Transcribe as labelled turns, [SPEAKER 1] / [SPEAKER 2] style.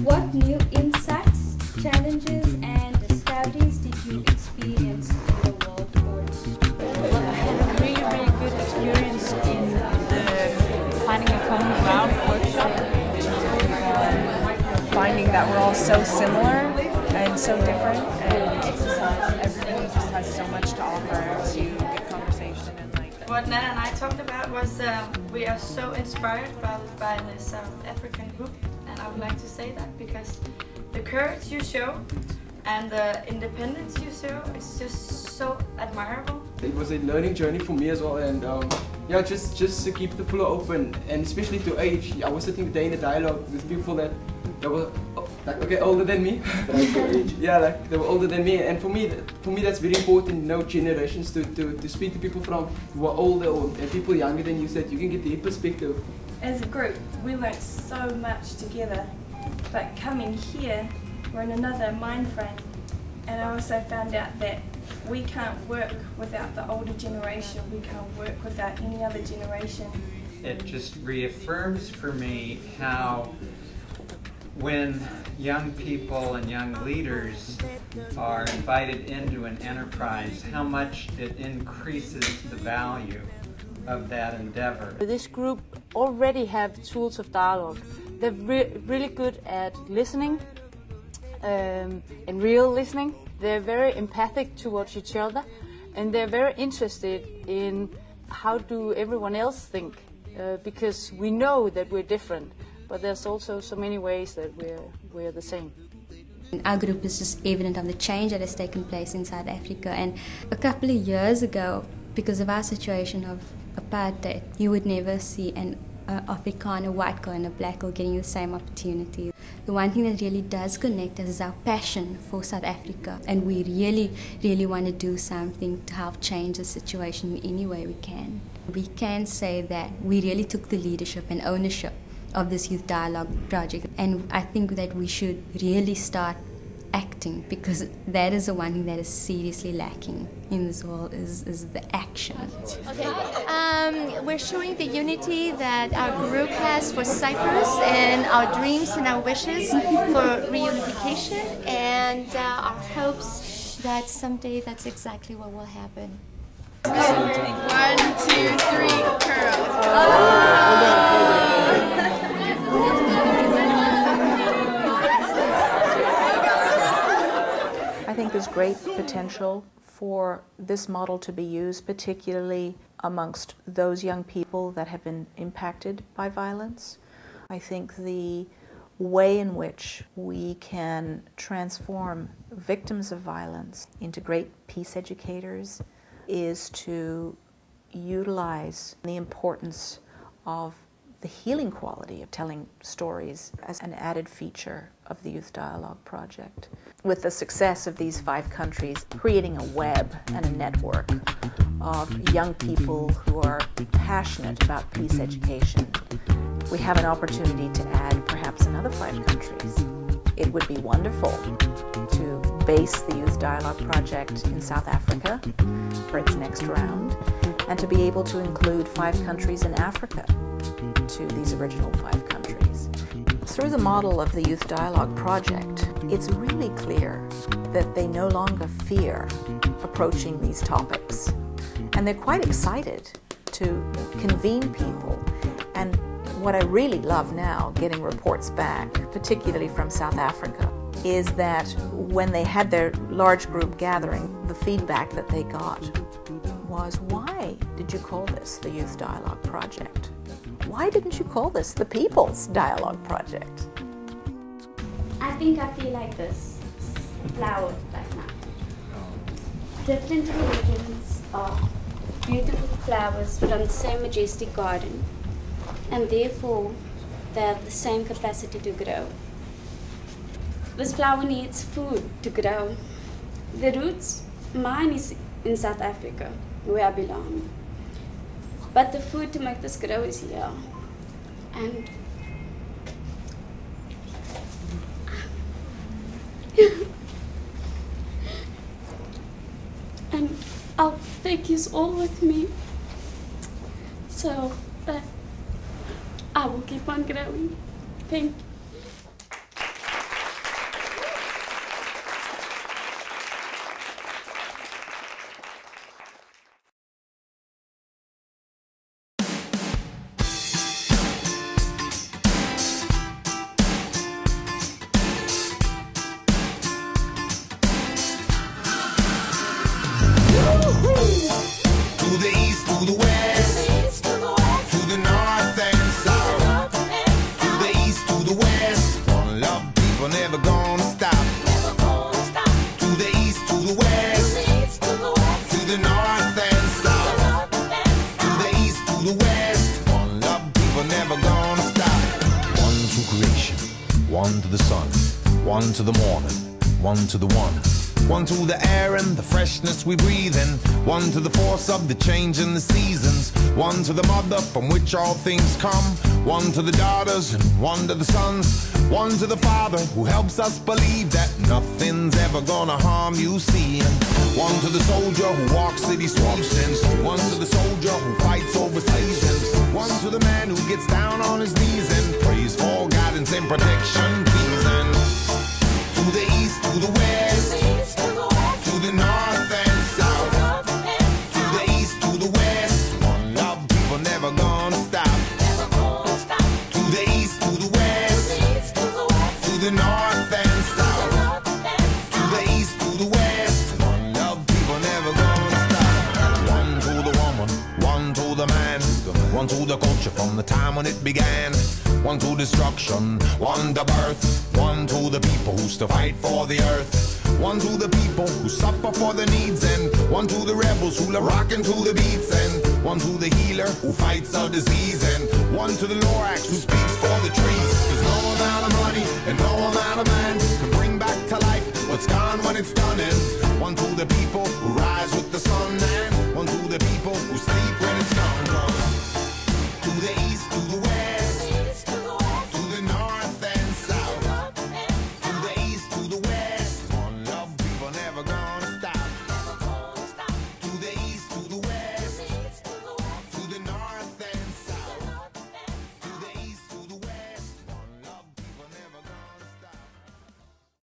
[SPEAKER 1] What new insights, challenges, and discoveries did you experience in the World Force?
[SPEAKER 2] Well, I had a really good experience in the Finding a Common Ground workshop. Finding that we're all so similar and so different, and everybody just has so much to offer to get conversation and like.
[SPEAKER 3] What Nana and I talked about was we are so inspired by the South African group, and I would like to say that because the courage you show and the independence you show is just so admirable.
[SPEAKER 4] It was a learning journey for me as well, and yeah, just to keep the floor open, and especially to age. I was sitting there in a dialogue with people that were like older than me. Yeah, like they were older than me, and for me that's very important. You know, generations to speak to people from who are older or people younger than you, so that you can get their perspective.
[SPEAKER 5] As a group, we learnt so much together, but coming here, we're in another mind frame, and I also found out that we can't work without the older generation. We can't work without any other generation.
[SPEAKER 6] It just reaffirms for me how when young people and young leaders are invited into an enterprise, how much it increases the value of that endeavor.
[SPEAKER 7] This group already have tools of dialogue. They're really good at listening and real listening. They're very empathic towards each other, and they're very interested in how do everyone else think, because we know that we're different, but there's also so many ways that we're the same.
[SPEAKER 1] Our group is just evident of the change that has taken place in South Africa, and a couple of years ago, because of our situation of apartheid, you would never see an Afrikaner, white girl and a black girl getting the same opportunity. The one thing that really does connect us is our passion for South Africa, and we really want to do something to help change the situation in any way we can. We can say that we really took the leadership and ownership of this youth dialogue project, and I think that we should really start acting, because that is the one thing that is seriously lacking in this world is the action.
[SPEAKER 8] Okay, we're showing the unity that our group has for Cyprus and our dreams and our wishes for reunification, and our hopes that someday that's exactly what will happen.
[SPEAKER 5] 1, 2, 3, curl.
[SPEAKER 9] I think there's great potential for this model to be used, particularly amongst those young people that have been impacted by violence. I think the way in which we can transform victims of violence into great peace educators is to utilize the importance of the healing quality of telling stories as an added feature of the Youth Dialogue Project. With the success of these 5 countries, creating a web and a network of young people who are passionate about peace education, we have an opportunity to add perhaps another 5 countries. It would be wonderful to base the Youth Dialogue Project in South Africa for its next round, and to be able to include 5 countries in Africa to these original 5 countries. Through the model of the Youth Dialogue Project, it's really clear that they no longer fear approaching these topics, and they're quite excited to convene people. And what I really love now, getting reports back, particularly from South Africa, is that when they had their large group gathering, the feedback that they got was, why did you call this the Youth Dialogue Project? Why didn't you call this the People's Dialogue Project?
[SPEAKER 1] I think I feel like this flower right now. Different religions are beautiful flowers from the same majestic garden, and therefore they have the same capacity to grow. This flower needs food to grow. The roots, mine is in South Africa, where I belong. But the food to make this grow is here. And and I'll take you all with me, so that I
[SPEAKER 10] I will keep on growing. Thank you.
[SPEAKER 11] To the east, to the west, to the north and south. To the east, to the west, one love, people never gonna stop. To the east, to the west, to the north and south. To the east, to the west, one love, people never gonna stop.
[SPEAKER 12] One to creation, one to the sun, one to the morning, one to the one.
[SPEAKER 11] One to the air and the freshness we breathe in. One to the force of the change in the seasons. One to the mother from which all things come. One to the daughters and one to the sons. One to the father who helps us believe that nothing's ever gonna harm you, see. One to the soldier who walks city swamps in. One to the soldier who fights overseas. And one to the man who gets down on his knees and prays for guidance and protection, please. And to the east, to the west, to the north and south, to the east, to the west, one love, people never gonna stop. To the east, to the west, to the north and south, to the east, to the west, one love, people never gonna stop. One to the woman, one to the man, one to the culture from the time when it began. One to destruction, one to birth, one to the people who still fight for the earth. One to the people who suffer for their needs, and one to the rebels who love rockin' to the beats, and one to the healer who fights a disease, and one to the Lorax who speaks for the trees. There's no amount of money and no amount of man can bring back to life what's gone when it's done. And one to the people who rise with the sun, and one to the people who sleep